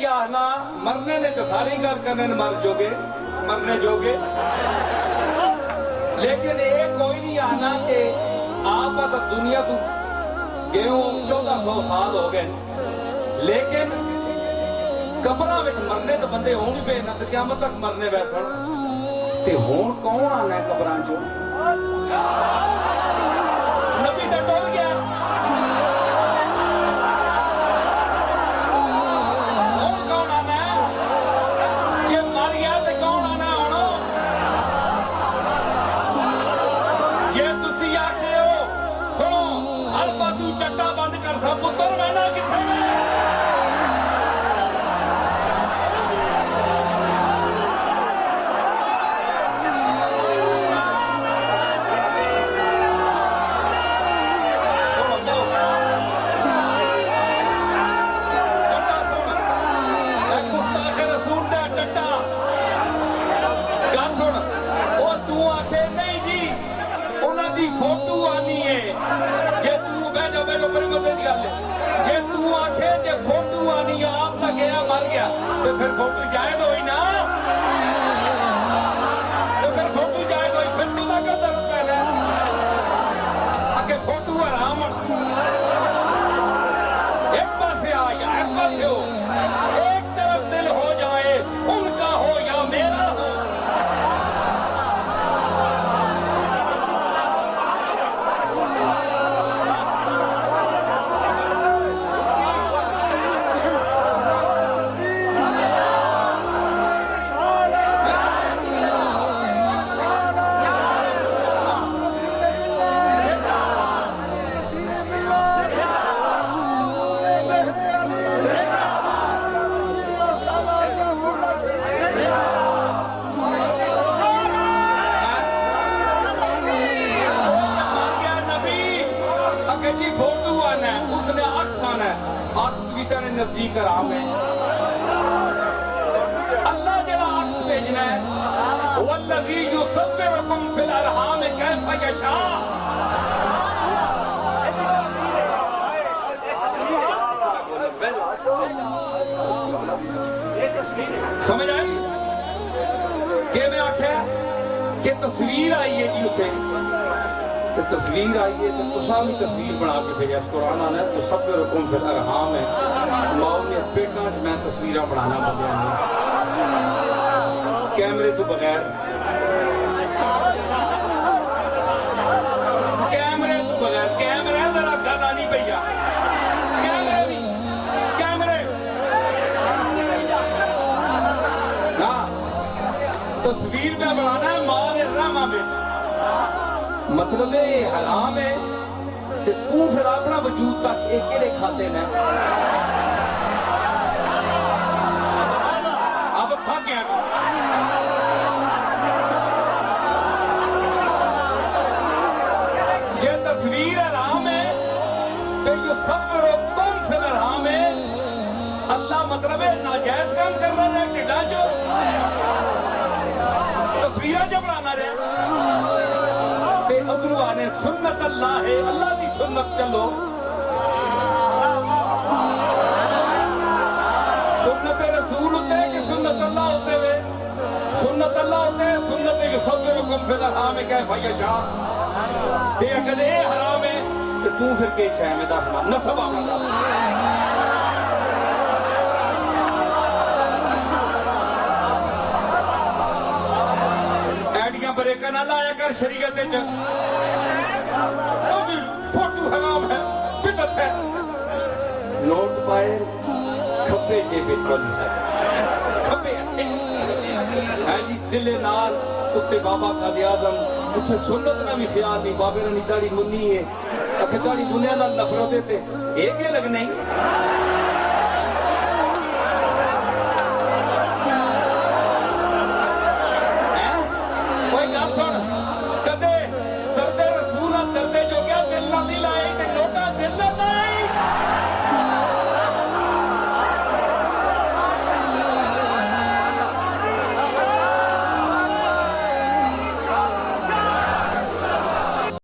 या ना मरने ने तो सारी गल करने मरने जोगे, लेकिन एक कोई नहीं आना कि आप तो दुनिया तू गेहूं 1400 साल हो गए, लेकिन कब्र में मरने तो बंदे हो नहीं पे ना, तो क्या तक मरने वैसन ते हुण कौन आना है कब्रां चो? नबी तो टोल गया, कौन आना है? जे मर गया तो कौन आना हुण? जे तुसी आखे हो सुनो हर पासू टट्टा बंद कर सा पुत्र रहना किथे है? फोटो आनी है जे तू बैठो बैठो बड़ी मजे की गल है, जे तू आखे जे फोटो आनी है आप ना गया मर गया तो फिर फोटो जायज होई ना, तो फिर फोटो जायज होई, फिर तू ना क्या दर्द पैदा आके फोटो हराम एक पासे आ या एक पासे हो, एक तरफ दिल हो जाए उनका हो या मेरा हो। नजदीक हराम है, अल्लाह जरा अक्स भेजना है, वल्लज़ी युसव्विरुकुम फिल अरहाम कैफ़ यशा। समझ आई कि मैं आख्या कि तस्वीर आई है जी उसे, तो तस्वीर आई है तो तुसा भी तस्वीर बना के भेजा। कुरान आना तो सब रकम फिर अरहाम है, माओ ने पेटा च मैं तस्वीर बनाना बंदियां ने कैमरे तो बगैर, कैमरे तो बगैर, कैमरा जरा गल आनी भैया, कैमरे भी कैमरे ना तस्वीर में बनाना है मां ने रामा में, मतलब ये हराम है ते तू फिर अपना वजूद तक एक केड़े खाते ने अब थक गया। ये तस्वीर हराम है तो ये सब तुम फिर हराम है, अल्लाह मतलब है नाजायज काम कर रहा है टिड्डा चो तस्वीर जब बनाना रहे उधरू आने सुन्नत अल्लाह है, अल्लाह की सुन्नत चलो, सुन्नत रसूल होते कि सुन्नत अल्लाह होते हुए, सुन्नत अल्लाह होते हैं, सुन्नत युसव्विरुकुम फिल अरहाम कैफ़ यशा। ते अगर ये हराम है तो तू फिर के शय में दस नसब आना ब्रेकर ना लाया कर शरीयत फोटो हराम है, बिदअत है। नोट पाए खब्बे जेबे खोली खब्बे है जी दिले नाल उत्ते बाबा काज़ी आज़म उत्थे सुन्नत ना भी ख्याल नहीं, बाबे ने दाढ़ी मुन्नी है, आखे दाढ़ी मुन्ने नाल नफरत है, ये लगना ही